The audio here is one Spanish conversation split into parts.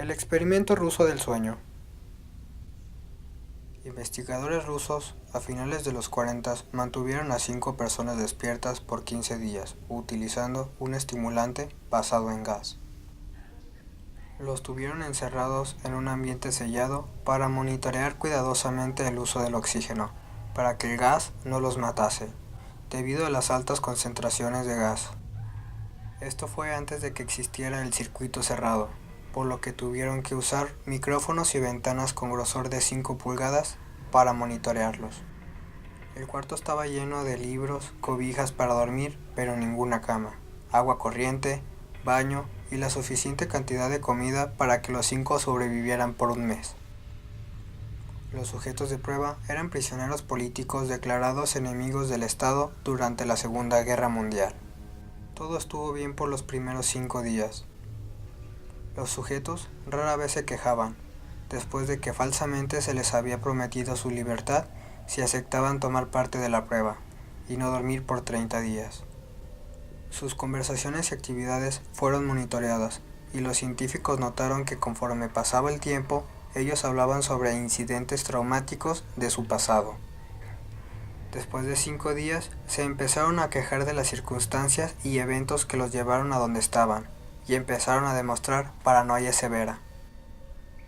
El experimento ruso del sueño. Investigadores rusos a finales de los 40 mantuvieron a 5 personas despiertas por 15 días utilizando un estimulante basado en gas. Los tuvieron encerrados en un ambiente sellado para monitorear cuidadosamente el uso del oxígeno, para que el gas no los matase, debido a las altas concentraciones de gas. Esto fue antes de que existiera el circuito cerrado, por lo que tuvieron que usar micrófonos y ventanas con grosor de 5 pulgadas para monitorearlos. El cuarto estaba lleno de libros, cobijas para dormir, pero ninguna cama, agua corriente, baño y la suficiente cantidad de comida para que los 5 sobrevivieran por un mes. Los sujetos de prueba eran prisioneros políticos declarados enemigos del Estado durante la Segunda Guerra Mundial. Todo estuvo bien por los primeros 5 días. Los sujetos rara vez se quejaban, después de que falsamente se les había prometido su libertad si aceptaban tomar parte de la prueba, y no dormir por 30 días. Sus conversaciones y actividades fueron monitoreadas, y los científicos notaron que conforme pasaba el tiempo, ellos hablaban sobre incidentes traumáticos de su pasado. Después de 5 días, se empezaron a quejar de las circunstancias y eventos que los llevaron a donde estaban, y empezaron a demostrar paranoia severa.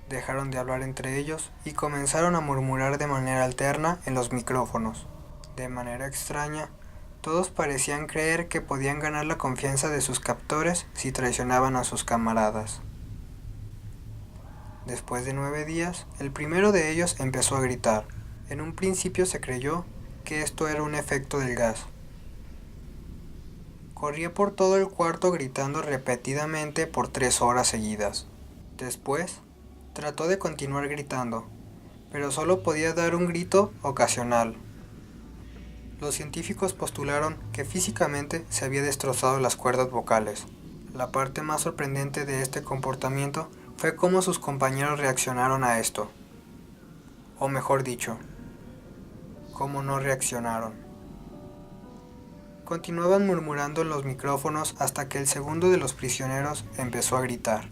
Dejaron de hablar entre ellos y comenzaron a murmurar de manera alterna en los micrófonos. De manera extraña, todos parecían creer que podían ganar la confianza de sus captores si traicionaban a sus camaradas. Después de 9 días, el primero de ellos empezó a gritar. En un principio se creyó que esto era un efecto del gas. Corría por todo el cuarto gritando repetidamente por 3 horas seguidas. Después, trató de continuar gritando, pero solo podía dar un grito ocasional. Los científicos postularon que físicamente se había destrozado las cuerdas vocales. La parte más sorprendente de este comportamiento fue cómo sus compañeros reaccionaron a esto. O mejor dicho, cómo no reaccionaron. Continuaban murmurando en los micrófonos hasta que el segundo de los prisioneros empezó a gritar.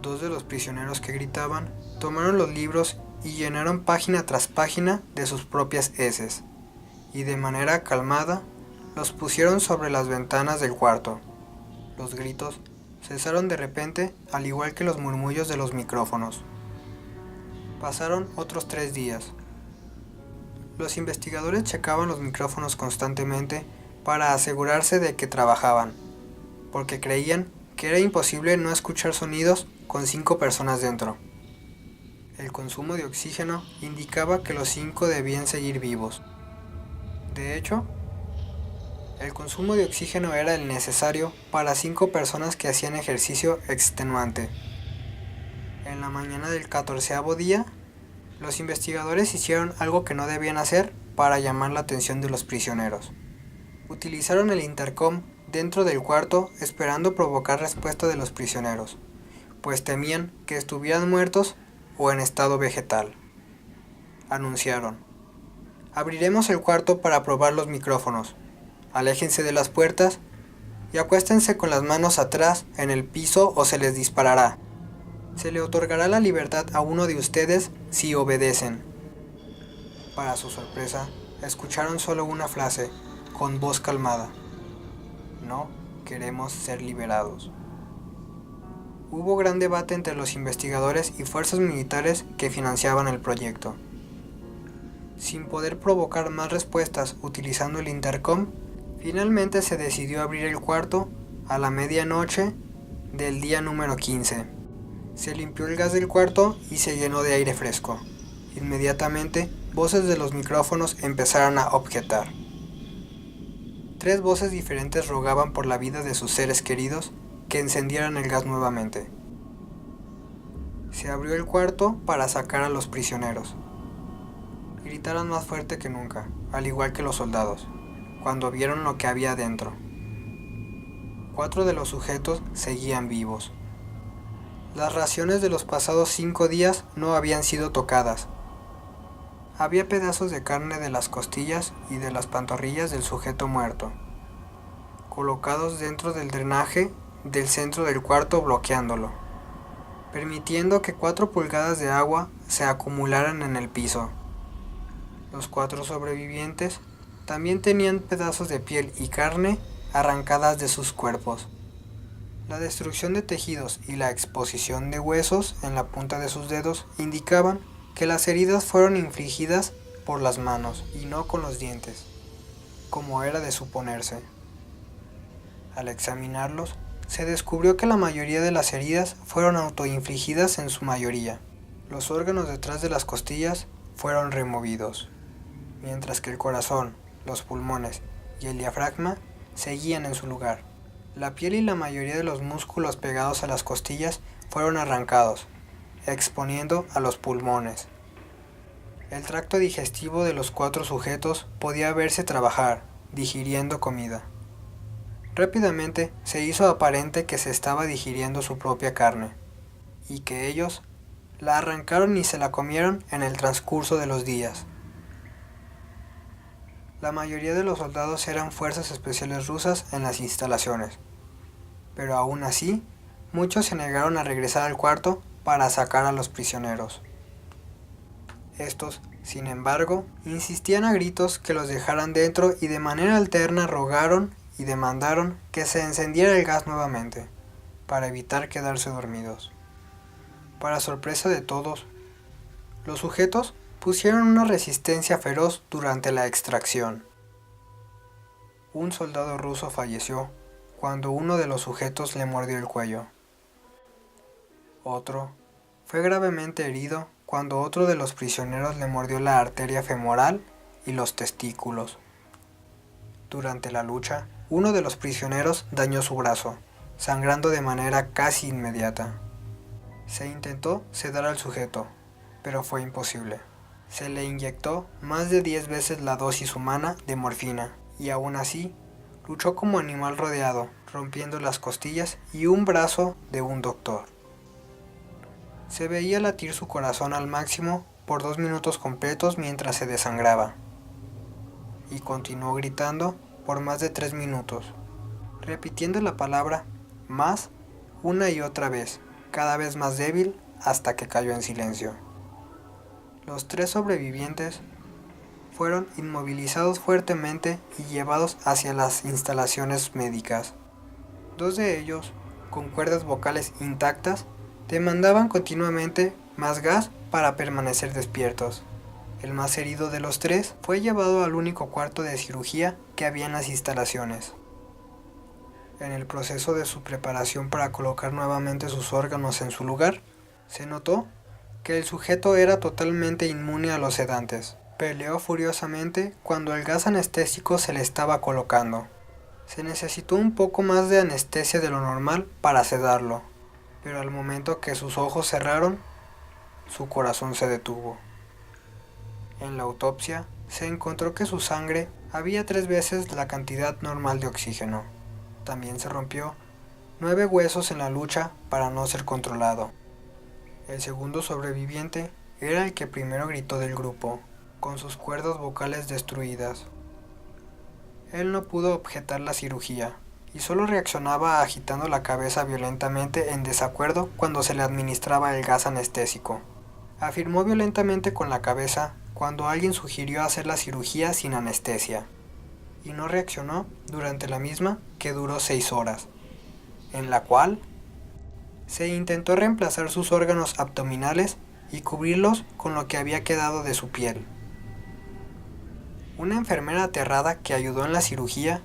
2 de los prisioneros que gritaban tomaron los libros y llenaron página tras página de sus propias heces, y de manera calmada los pusieron sobre las ventanas del cuarto. Los gritos cesaron de repente, al igual que los murmullos de los micrófonos. Pasaron otros 3 días. Los investigadores checaban los micrófonos constantemente para asegurarse de que trabajaban, porque creían que era imposible no escuchar sonidos con 5 personas dentro. El consumo de oxígeno indicaba que los 5 debían seguir vivos. De hecho, el consumo de oxígeno era el necesario para 5 personas que hacían ejercicio extenuante. En la mañana del 14º día, los investigadores hicieron algo que no debían hacer para llamar la atención de los prisioneros. Utilizaron el intercom dentro del cuarto esperando provocar respuesta de los prisioneros, pues temían que estuvieran muertos o en estado vegetal. Anunciaron: abriremos el cuarto para probar los micrófonos. Aléjense de las puertas y acuéstense con las manos atrás en el piso o se les disparará. Se le otorgará la libertad a uno de ustedes si obedecen. Para su sorpresa, escucharon solo una frase, con voz calmada: no queremos ser liberados. Hubo gran debate entre los investigadores y fuerzas militares que financiaban el proyecto. Sin poder provocar más respuestas utilizando el intercom, finalmente se decidió abrir el cuarto a la medianoche del día número 15. Se limpió el gas del cuarto y se llenó de aire fresco. Inmediatamente, voces de los micrófonos empezaron a objetar. 3 voces diferentes rogaban por la vida de sus seres queridos que encendieran el gas nuevamente. Se abrió el cuarto para sacar a los prisioneros. Gritaron más fuerte que nunca, al igual que los soldados, cuando vieron lo que había dentro. 4 de los sujetos seguían vivos. Las raciones de los pasados 5 días no habían sido tocadas. Había pedazos de carne de las costillas y de las pantorrillas del sujeto muerto, colocados dentro del drenaje del centro del cuarto bloqueándolo. permitiendo que 4 pulgadas de agua se acumularan en el piso. Los 4 sobrevivientes también tenían pedazos de piel y carne arrancadas de sus cuerpos. La destrucción de tejidos y la exposición de huesos en la punta de sus dedos indicaban que las heridas fueron infligidas por las manos y no con los dientes, como era de suponerse. Al examinarlos, se descubrió que la mayoría de las heridas fueron autoinfligidas en su mayoría. Los órganos detrás de las costillas fueron removidos, mientras que el corazón, los pulmones y el diafragma seguían en su lugar. La piel y la mayoría de los músculos pegados a las costillas fueron arrancados, exponiendo a los pulmones. El tracto digestivo de los 4 sujetos podía verse trabajar, digiriendo comida. Rápidamente se hizo aparente que se estaba digiriendo su propia carne, y que ellos la arrancaron y se la comieron en el transcurso de los días. La mayoría de los soldados eran fuerzas especiales rusas en las instalaciones, pero aún así, muchos se negaron a regresar al cuarto para sacar a los prisioneros. Estos, sin embargo, insistían a gritos que los dejaran dentro y de manera alterna rogaron y demandaron que se encendiera el gas nuevamente, para evitar quedarse dormidos. Para sorpresa de todos, los sujetos pusieron una resistencia feroz durante la extracción. Un soldado ruso falleció cuando uno de los sujetos le mordió el cuello. Otro fue gravemente herido cuando otro de los prisioneros le mordió la arteria femoral y los testículos. Durante la lucha, uno de los prisioneros dañó su brazo, sangrando de manera casi inmediata. Se intentó sedar al sujeto, pero fue imposible. Se le inyectó más de 10 veces la dosis humana de morfina, y aún así, luchó como animal rodeado, rompiendo las costillas y un brazo de un doctor. Se veía latir su corazón al máximo por 2 minutos completos mientras se desangraba, y continuó gritando por más de 3 minutos, repitiendo la palabra más una y otra vez, cada vez más débil hasta que cayó en silencio. Los 3 sobrevivientes fueron inmovilizados fuertemente y llevados hacia las instalaciones médicas. 2 de ellos, con cuerdas vocales intactas, demandaban continuamente más gas para permanecer despiertos. El más herido de los 3 fue llevado al único cuarto de cirugía que había en las instalaciones. En el proceso de su preparación para colocar nuevamente sus órganos en su lugar, se notó que el sujeto era totalmente inmune a los sedantes. Peleó furiosamente cuando el gas anestésico se le estaba colocando. Se necesitó un poco más de anestesia de lo normal para sedarlo, pero al momento que sus ojos cerraron, su corazón se detuvo. En la autopsia, se encontró que su sangre había 3 veces la cantidad normal de oxígeno. También se rompió 9 huesos en la lucha para no ser controlado. El segundo sobreviviente era el que primero gritó del grupo, con sus cuerdas vocales destruidas. Él no pudo objetar la cirugía, y solo reaccionaba agitando la cabeza violentamente en desacuerdo cuando se le administraba el gas anestésico. Afirmó violentamente con la cabeza cuando alguien sugirió hacer la cirugía sin anestesia, y no reaccionó durante la misma, que duró 6 horas, en la cual se intentó reemplazar sus órganos abdominales y cubrirlos con lo que había quedado de su piel. Una enfermera aterrada que ayudó en la cirugía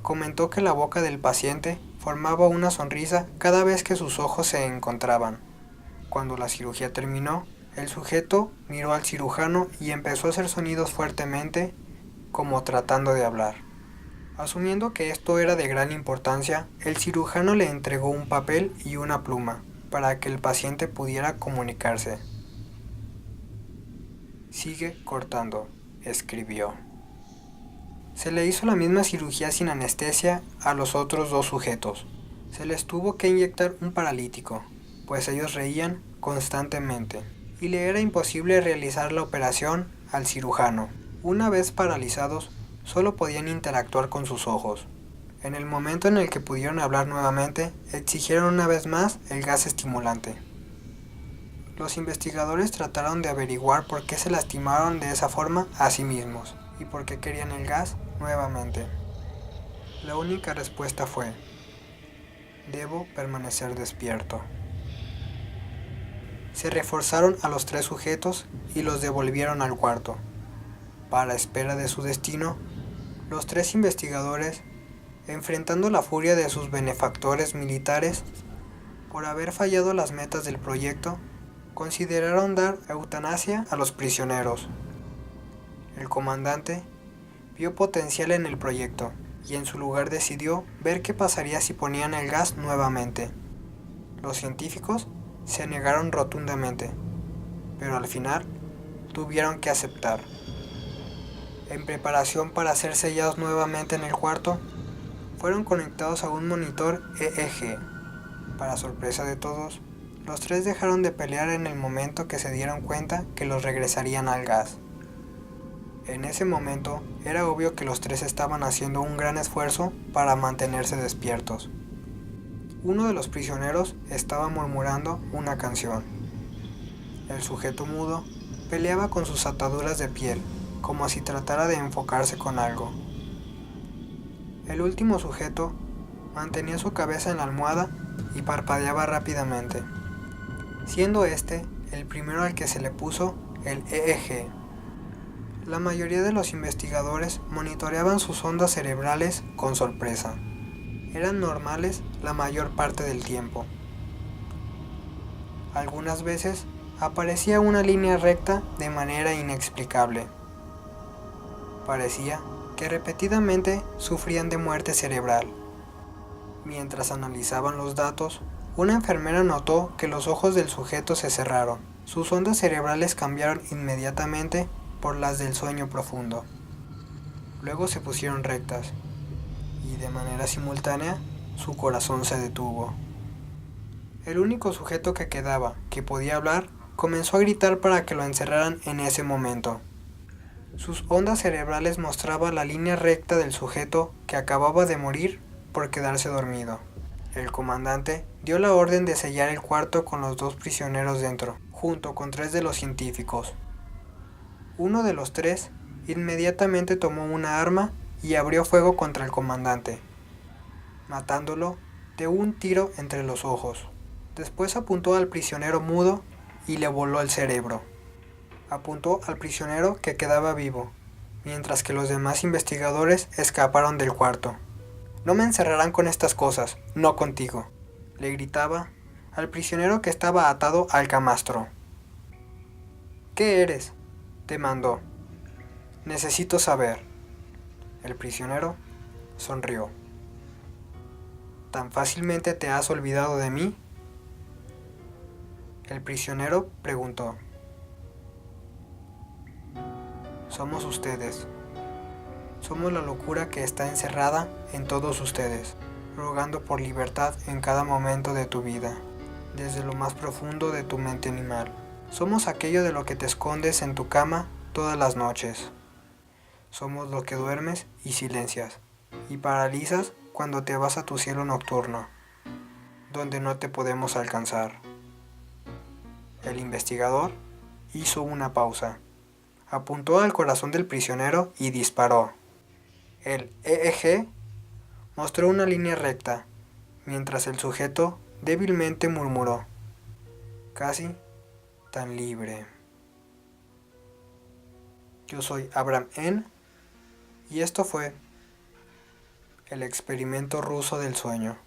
comentó que la boca del paciente formaba una sonrisa cada vez que sus ojos se encontraban. Cuando la cirugía terminó, el sujeto miró al cirujano y empezó a hacer sonidos fuertemente, como tratando de hablar. Asumiendo que esto era de gran importancia, el cirujano le entregó un papel y una pluma para que el paciente pudiera comunicarse. «Sigue cortando», escribió. Se le hizo la misma cirugía sin anestesia a los otros 2 sujetos. Se les tuvo que inyectar un paralítico, pues ellos reían constantemente, y le era imposible realizar la operación al cirujano. Una vez paralizados, solo podían interactuar con sus ojos. En el momento en el que pudieron hablar nuevamente, exigieron una vez más el gas estimulante. Los investigadores trataron de averiguar por qué se lastimaron de esa forma a sí mismos y por qué querían el gas nuevamente. La única respuesta fue: debo permanecer despierto. Se reforzaron a los 3 sujetos y los devolvieron al cuarto. Para espera de su destino, los 3 investigadores, enfrentando la furia de sus benefactores militares por haber fallado las metas del proyecto, consideraron dar eutanasia a los prisioneros. El comandante vio potencial en el proyecto y en su lugar decidió ver qué pasaría si ponían el gas nuevamente. Los científicos se negaron rotundamente, pero al final tuvieron que aceptar. En preparación para ser sellados nuevamente en el cuarto, fueron conectados a un monitor EEG. Para sorpresa de todos, los 3 dejaron de pelear en el momento que se dieron cuenta que los regresarían al gas. En ese momento era obvio que los 3 estaban haciendo un gran esfuerzo para mantenerse despiertos. Uno de los prisioneros estaba murmurando una canción. El sujeto mudo peleaba con sus ataduras de piel, como si tratara de enfocarse con algo. El último sujeto mantenía su cabeza en la almohada y parpadeaba rápidamente, siendo este el primero al que se le puso el EEG. La mayoría de los investigadores monitoreaban sus ondas cerebrales con sorpresa. Eran normales la mayor parte del tiempo. Algunas veces aparecía una línea recta de manera inexplicable. Parecía que repetidamente sufrían de muerte cerebral. Mientras analizaban los datos, una enfermera notó que los ojos del sujeto se cerraron. Sus ondas cerebrales cambiaron inmediatamente por las del sueño profundo. Luego se pusieron rectas, y de manera simultánea, su corazón se detuvo. El único sujeto que quedaba, que podía hablar, comenzó a gritar para que lo encerraran en ese momento. Sus ondas cerebrales mostraban la línea recta del sujeto que acababa de morir por quedarse dormido. El comandante dio la orden de sellar el cuarto con los 2 prisioneros dentro, junto con 3 de los científicos. Uno de los 3 inmediatamente tomó una arma y abrió fuego contra el comandante, matándolo de un tiro entre los ojos. Después apuntó al prisionero mudo y le voló el cerebro. Apuntó al prisionero que quedaba vivo, mientras que los demás investigadores escaparon del cuarto. «No me encerrarán con estas cosas, no contigo», le gritaba al prisionero que estaba atado al camastro. «¿Qué eres?», demandó. «Necesito saber». El prisionero sonrió. «¿Tan fácilmente te has olvidado de mí?», el prisionero preguntó. «Somos ustedes. Somos la locura que está encerrada en todos ustedes, rogando por libertad en cada momento de tu vida, desde lo más profundo de tu mente animal. Somos aquello de lo que te escondes en tu cama todas las noches. Somos lo que duermes y silencias, y paralizas cuando te vas a tu cielo nocturno, donde no te podemos alcanzar». El investigador hizo una pausa. Apuntó al corazón del prisionero y disparó. El EEG mostró una línea recta, mientras el sujeto débilmente murmuró, «casi tan libre». Yo soy Abraham N. y esto fue el experimento ruso del sueño.